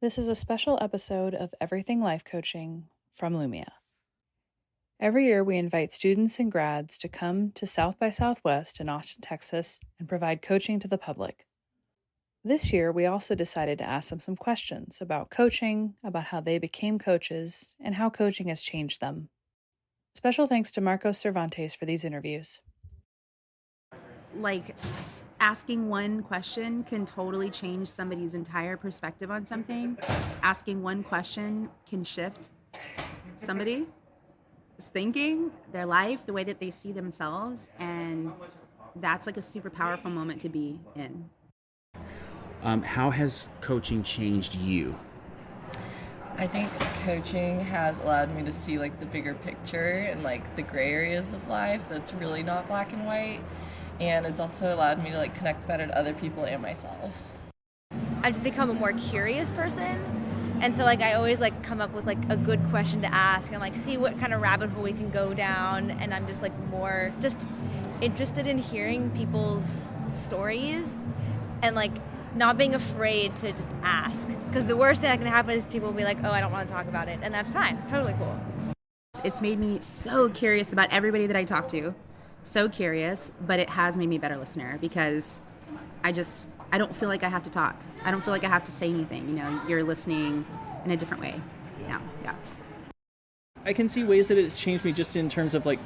This is a special episode of Everything Life Coaching from Lumia. Every year, we invite students and grads to come to South by Southwest in Austin, Texas, and provide coaching to the public. This year, we also decided to ask them some questions about coaching, about how they became coaches, and how coaching has changed them. Special thanks to Marcos Cervantes for these interviews. Like asking one question can totally change somebody's entire perspective on something. Asking one question can shift somebody's thinking, their life, the way that they see themselves, and that's like a super powerful moment to be in. How has coaching changed you? I think coaching has allowed me to see like the bigger picture and like the gray areas of life that's really not black and white. And it's also allowed me to like connect better to other people and myself. I've just become a more curious person. And so like I always like come up with like a good question to ask and like see what kind of rabbit hole we can go down. And I'm just like more just interested in hearing people's stories and like not being afraid to just ask. Because the worst thing that can happen is people will be like, oh, I don't want to talk about it. And that's fine. Totally cool. It's made me so curious about everybody that I talk to. So curious, but it has made me a better listener because I don't feel like I have to talk. I don't feel like I have to say anything. You know, you're listening in a different way now. Yeah. I can see ways that it's changed me just in terms of like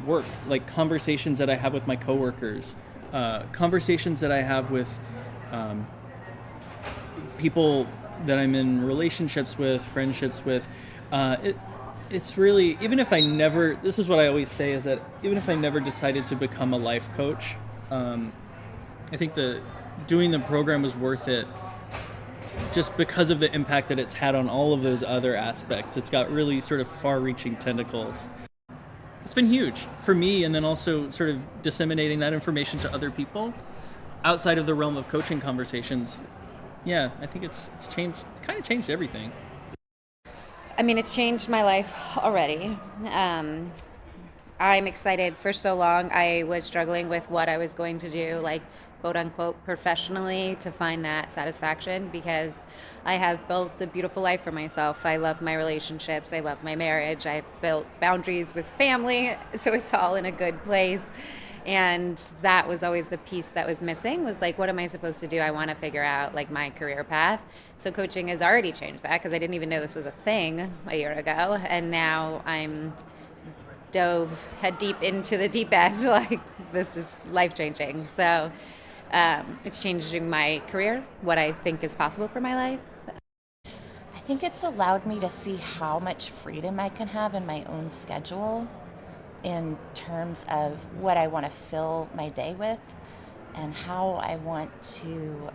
work, like conversations that I have with my coworkers, conversations that I have with people that I'm in relationships with, friendships with. It's really, even if I never, this is what I always say, is that even if I never decided to become a life coach, I think doing the program was worth it just because of the impact that it's had on all of those other aspects. It's got really sort of far-reaching tentacles. It's been huge for me, and then also sort of disseminating that information to other people outside of the realm of coaching conversations. Yeah, I think it's changed, it's kind of changed everything. I mean, it's changed my life already. I'm excited. For so long, I was struggling with what I was going to do, like, quote unquote, professionally, to find that satisfaction because I have built a beautiful life for myself. I love my relationships. I love my marriage. I've built boundaries with family, so it's all in a good place. And that was always the piece that was missing, was like, what am I supposed to do? I want to figure out like my career path. So coaching has already changed that because I didn't even know this was a thing a year ago. And now I'm dove head deep into the deep end. Like, this is life-changing. So it's changing my career, what I think is possible for my life. I think it's allowed me to see how much freedom I can have in my own schedule in terms of what I want to fill my day with and how I want to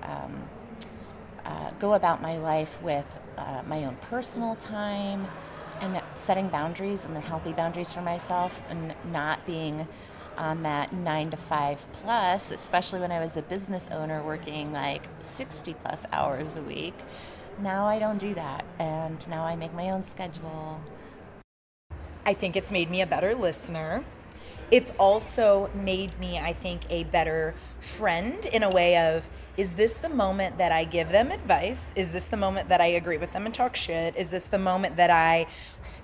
go about my life with my own personal time and setting boundaries and the healthy boundaries for myself and not being on that 9 to 5 plus, especially when I was a business owner working like 60 plus hours a week. Now I don't do that, and now I make my own schedule. I think it's made me a better listener. It's also made me, I think, a better friend in a way of, is this the moment that I give them advice? Is this the moment that I agree with them and talk shit? Is this the moment that I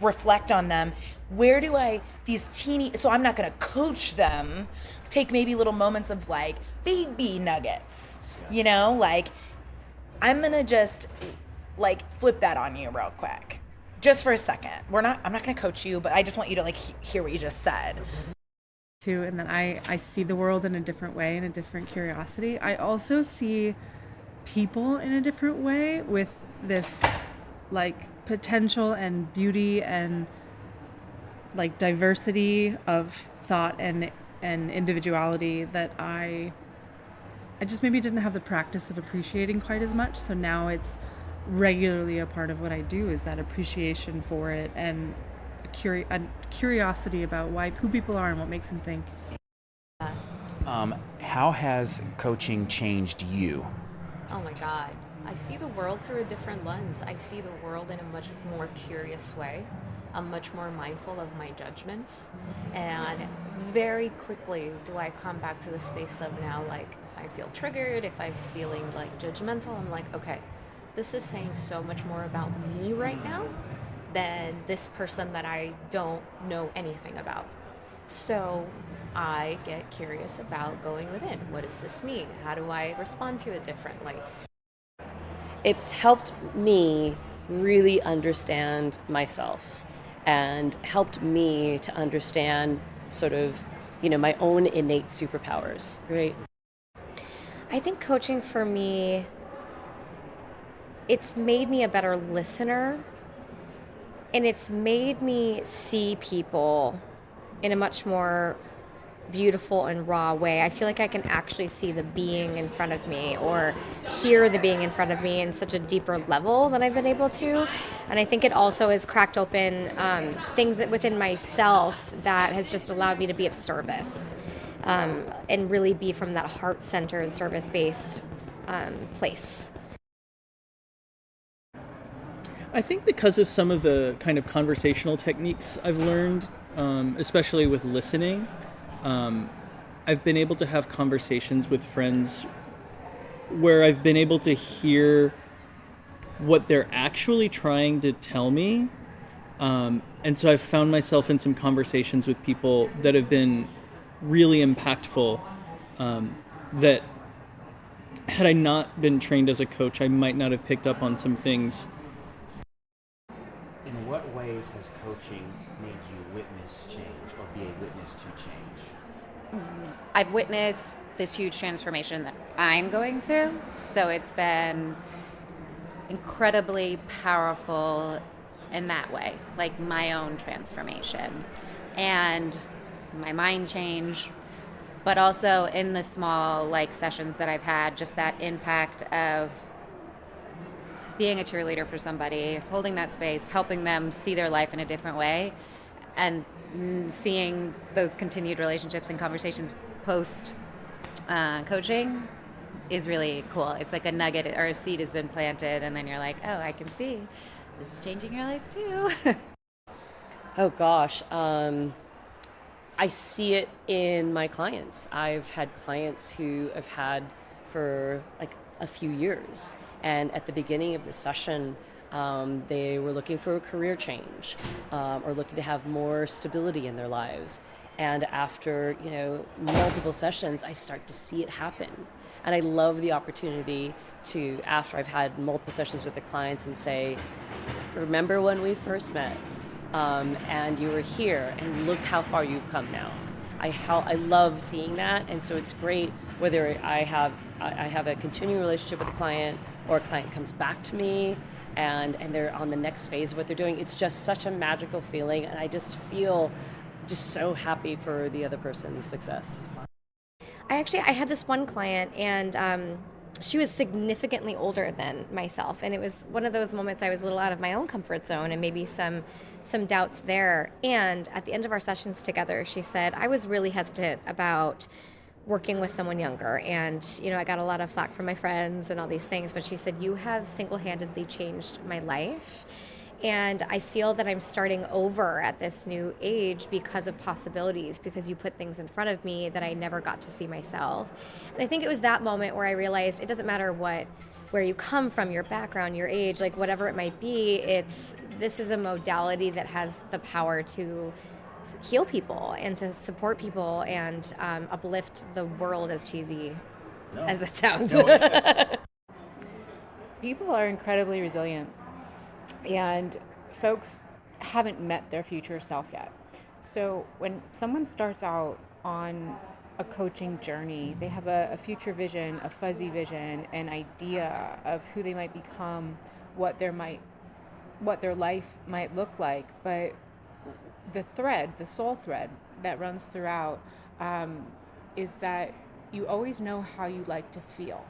reflect on them? Where do so I'm not going to coach them, take maybe little moments of like baby nuggets, like I'm going to just like flip that on you real quick. Just for a second. I'm not going to coach you, but I just want you to like hear what you just said. And then I see the world in a different way, in a different curiosity. I also see people in a different way with this like potential and beauty and like diversity of thought and individuality that I just maybe didn't have the practice of appreciating quite as much. So now it's regularly a part of what I do, is that appreciation for it and a curiosity about who people are and what makes them think. How has coaching changed you? Oh my God. I see the world through a different lens. I see the world in a much more curious way. I'm much more mindful of my judgments. And very quickly do I come back to the space of now, like, if I feel triggered, if I'm feeling like judgmental, I'm like, okay, this is saying so much more about me right now than this person that I don't know anything about. So I get curious about going within. What does this mean? How do I respond to it differently? It's helped me really understand myself and helped me to understand sort of, my own innate superpowers, right? I think coaching for me, it's made me a better listener, and it's made me see people in a much more beautiful and raw way. I feel like I can actually see the being in front of me or hear the being in front of me in such a deeper level than I've been able to. And I think it also has cracked open things that within myself that has just allowed me to be of service and really be from that heart-centered, service-based place. I think because of some of the kind of conversational techniques I've learned, especially with listening, I've been able to have conversations with friends where I've been able to hear what they're actually trying to tell me. And so I've found myself in some conversations with people that have been really impactful, that had I not been trained as a coach, I might not have picked up on some things. In what ways has coaching made you witness change or be a witness to change? I've witnessed this huge transformation that I'm going through, so it's been incredibly powerful in that way, like my own transformation and my mind change, but also in the small sessions that I've had, just that impact of being a cheerleader for somebody, holding that space, helping them see their life in a different way, and seeing those continued relationships and conversations post coaching is really cool. It's like a nugget or a seed has been planted, and then you're like, oh, I can see this is changing your life too. Oh gosh, I see it in my clients. I've had clients who have had for a few years, and at the beginning of the session, they were looking for a career change or looking to have more stability in their lives. And after multiple sessions, I start to see it happen. And I love the opportunity to, after I've had multiple sessions with the clients, and say, remember when we first met and you were here, and look how far you've come now. I love seeing that, and so it's great whether I have a continuing relationship with a client or a client comes back to me and they're on the next phase of what they're doing. It's just such a magical feeling, and I just feel just so happy for the other person's success. I had this one client, and she was significantly older than myself, and it was one of those moments I was a little out of my own comfort zone and maybe some doubts there. And at the end of our sessions together, she said, I was really hesitant about working with someone younger, and I got a lot of flack from my friends and all these things, but she said, you have single-handedly changed my life. And I feel that I'm starting over at this new age because of possibilities, because you put things in front of me that I never got to see myself. And I think it was that moment where I realized it doesn't matter where you come from, your background, your age, whatever it might be, this is a modality that has the power to heal people and to support people and uplift the world, as cheesy as that sounds. People are incredibly resilient, and folks haven't met their future self yet. So when someone starts out on a coaching journey, they have a future vision, a fuzzy vision, an idea of who they might become, what their life might look like. But the soul thread that runs throughout is that you always know how you like to feel.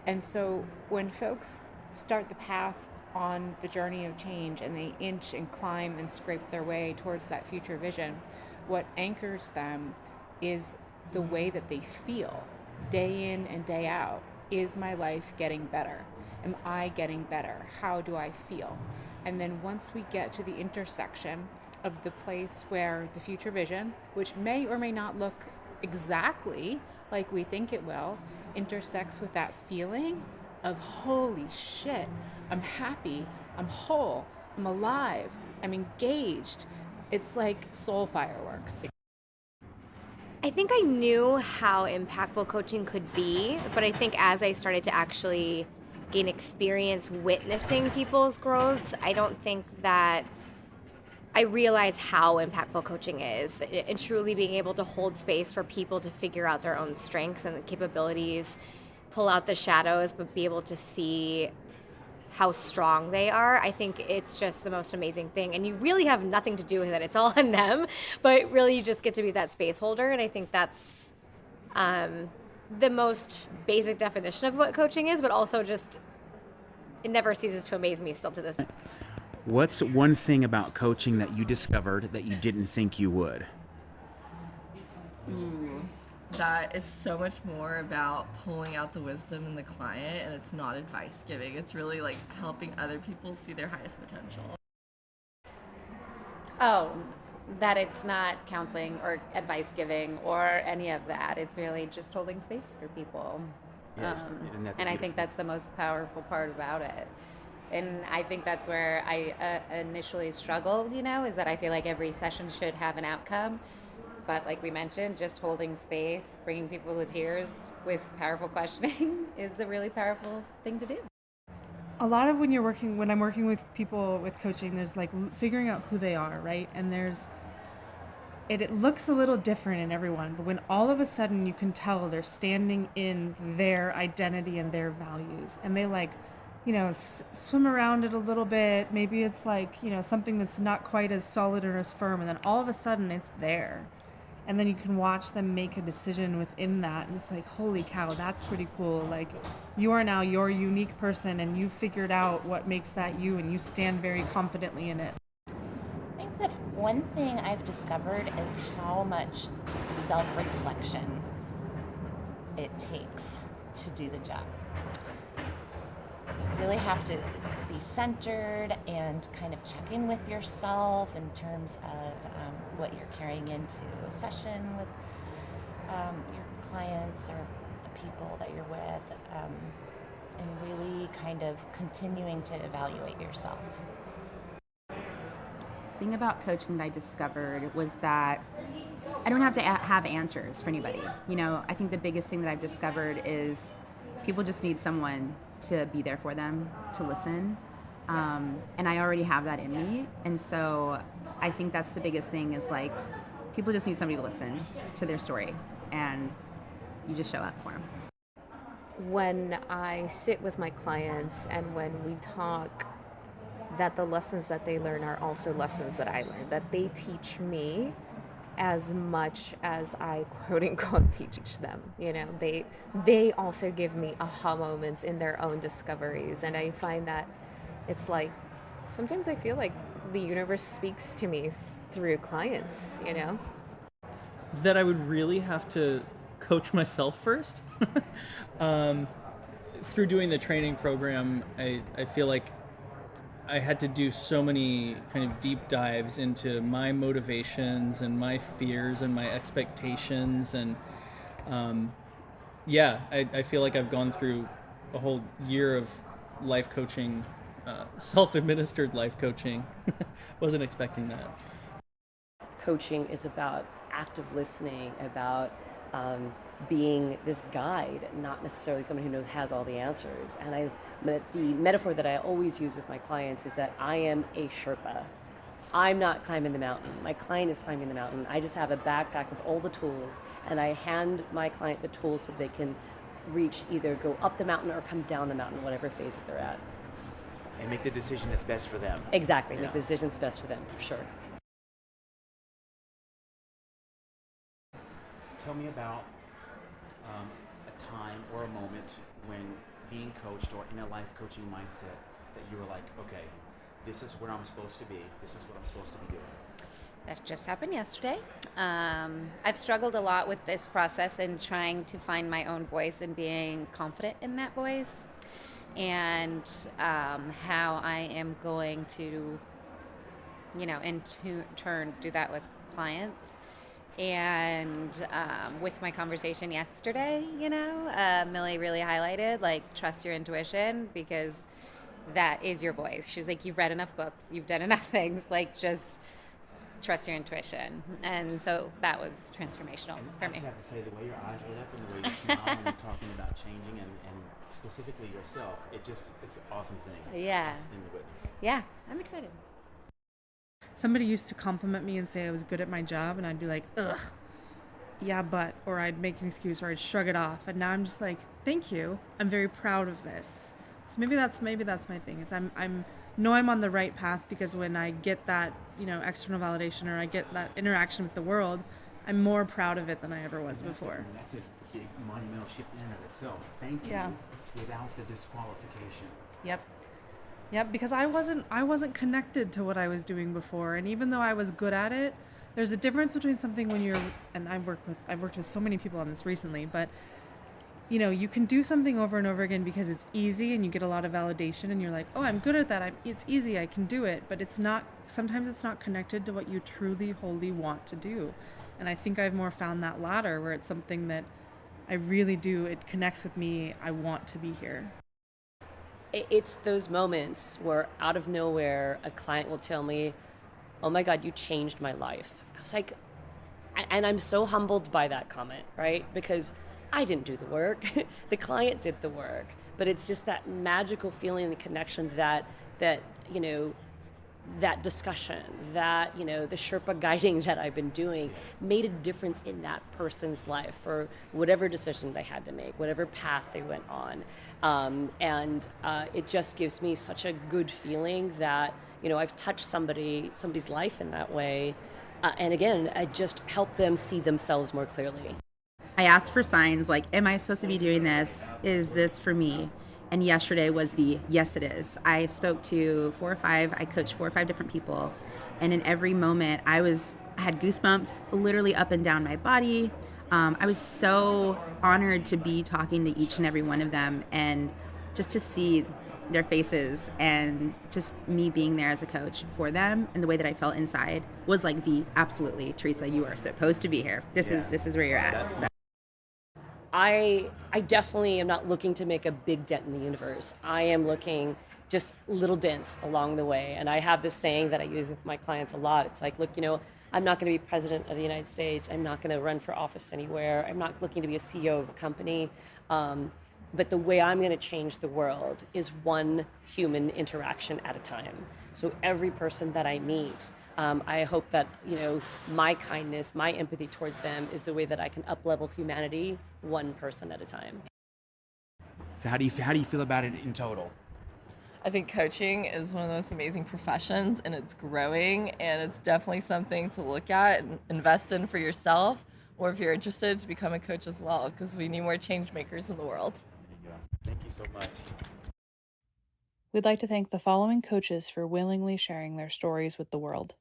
And so when folks start the path on the journey of change and they inch and climb and scrape their way towards that future vision, what anchors them is the way that they feel day in and day out. Is my life getting better? Am I getting better? How do I feel? And then once we get to the intersection of the place where the future vision, which may or may not look exactly like we think it will, intersects with that feeling, of holy shit, I'm happy, I'm whole, I'm alive, I'm engaged. It's like soul fireworks. I think I knew how impactful coaching could be, but I think as I started to actually gain experience witnessing people's growths, I don't think that I realized how impactful coaching is, and truly being able to hold space for people to figure out their own strengths and capabilities, pull out the shadows, but be able to see how strong they are. I think it's just the most amazing thing. And you really have nothing to do with it. It's all on them, but really you just get to be that space holder. And I think that's the most basic definition of what coaching is, but also just, it never ceases to amaze me still to this. What's one thing about coaching that you discovered that you didn't think you would? That it's so much more about pulling out the wisdom in the client, and it's not advice giving. It's really like helping other people see their highest potential. Oh, that it's not counseling or advice giving or any of that. It's really just holding space for people. Yes, isn't that and I think that's the most powerful part about it. And I think that's where I initially struggled, is that I feel like every session should have an outcome. But like we mentioned, just holding space, bringing people to tears with powerful questioning is a really powerful thing to do. A lot of when I'm working with people with coaching, there's like figuring out who they are, right? And it looks a little different in everyone, but when all of a sudden you can tell they're standing in their identity and their values, and they swim around it a little bit. Maybe it's like, something that's not quite as solid or as firm, and then all of a sudden it's there. And then you can watch them make a decision within that. And it's like, holy cow, that's pretty cool. Like, you are now your unique person, and you've figured out what makes that you, and you stand very confidently in it. I think the one thing I've discovered is how much self-reflection it takes to do the job. You really have to be centered and kind of check in with yourself in terms of what you're carrying into a session with your clients or the people that you're with, and really kind of continuing to evaluate yourself. The thing about coaching that I discovered was that I don't have to have answers for anybody. I think the biggest thing that I've discovered is people just need someone to be there for them, to listen. And I already have that in me. And so I think that's the biggest thing is like, people just need somebody to listen to their story, and you just show up for them. When I sit with my clients and when we talk, that the lessons that they learn are also lessons that I learn, that they teach me as much as I quote unquote teach them. They also give me aha moments in their own discoveries, and I find that it's like sometimes I feel like the universe speaks to me through clients. That I would really have to coach myself first. Through doing the training program, I feel like I had to do so many kind of deep dives into my motivations and my fears and my expectations. And I feel like I've gone through a whole year of life coaching, self-administered life coaching. Wasn't expecting that. Coaching is about active listening, about being this guide, not necessarily someone who has all the answers. And the metaphor that I always use with my clients is that I am a Sherpa. I'm not climbing the mountain. My client is climbing the mountain. I just have a backpack with all the tools, and I hand my client the tools so they can either go up the mountain or come down the mountain, whatever phase that they're at. And make the decision that's best for them. Exactly, make the decision that's best for them, for sure. Tell me about a time or a moment when being coached or in a life coaching mindset that you were like, okay, this is where I'm supposed to be. This is what I'm supposed to be doing. That just happened yesterday. I've struggled a lot with this process and trying to find my own voice and being confident in that voice, and how I am going to, in turn do that with clients. And with my conversation yesterday, Millie really highlighted, like, trust your intuition, because that is your voice. She's like, you've read enough books, you've done enough things, like, just trust your intuition. And so that was transformational for I me. just have to say, the way your eyes lit up and the way you smile when you're talking about changing and specifically yourself, it's an awesome thing. Yeah. Awesome thing to witness. Yeah, I'm excited. Somebody used to compliment me and say I was good at my job, and I'd be like, ugh, yeah, but, or I'd make an excuse, or I'd shrug it off. And now I'm just like, thank you. I'm very proud of this. So maybe that's my thing, is I'm on the right path, because when I get that, external validation, or I get that interaction with the world, I'm more proud of it than I ever was before. That's a big monumental shift in and of itself. Thank you. Yeah. Without the disqualification. Yep, because I wasn't connected to what I was doing before, and even though I was good at it, there's a difference between something when you're, and I've worked with so many people on this recently, but you can do something over and over again because it's easy and you get a lot of validation and you're like, oh, I'm good at that. It's easy, I can do it, but sometimes it's not connected to what you truly, wholly want to do. And I think I've more found that latter, where it's something that I really do. It connects with me. I want to be here. It's those moments where out of nowhere, a client will tell me, oh my God, you changed my life. I was like, and I'm so humbled by that comment, right? Because I didn't do the work. The client did the work. But it's just that magical feeling and connection that that discussion, that, the Sherpa guiding that I've been doing made a difference in that person's life for whatever decision they had to make, whatever path they went on. And it just gives me such a good feeling that, I've touched somebody's life in that way. And again, I just help them see themselves more clearly. I asked for signs like, am I supposed to be doing this? Is this for me? And yesterday was the yes, it is. I spoke to I coached 4 or 5 different people. And in every moment, I had goosebumps literally up and down my body. I was so honored to be talking to each and every one of them, and just to see their faces, and just me being there as a coach for them, and the way that I felt inside was like absolutely, Teresa, you are supposed to be here. This is where you're at. So. I definitely am not looking to make a big dent in the universe. I am looking just little dents along the way. And I have this saying that I use with my clients a lot. It's like, look, I'm not going to be president of the United States. I'm not going to run for office anywhere. I'm not looking to be a CEO of a company. But the way I'm going to change the world is one human interaction at a time. So every person that I meet, I hope that, my kindness, my empathy towards them is the way that I can up-level humanity one person at a time. So how do you feel about it in total? I think coaching is one of the most amazing professions, and it's growing, and it's definitely something to look at and invest in for yourself, or if you're interested, to become a coach as well, because we need more change makers in the world. There you go. Thank you so much. We'd like to thank the following coaches for willingly sharing their stories with the world.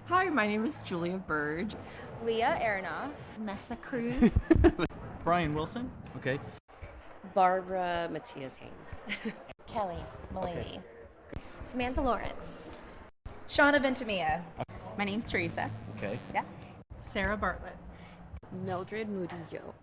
Hi, my name is Julia Bird. Leah Aronoff. Nessa Cruz. Brian Wilson. Okay. Barbara Matias Haynes. Kelly Mulady. Okay. Samantha Lawrence. Shauna Ventimia. My name's Teresa. Okay. Yeah. Sarah Bartlett. Mildred Murillo.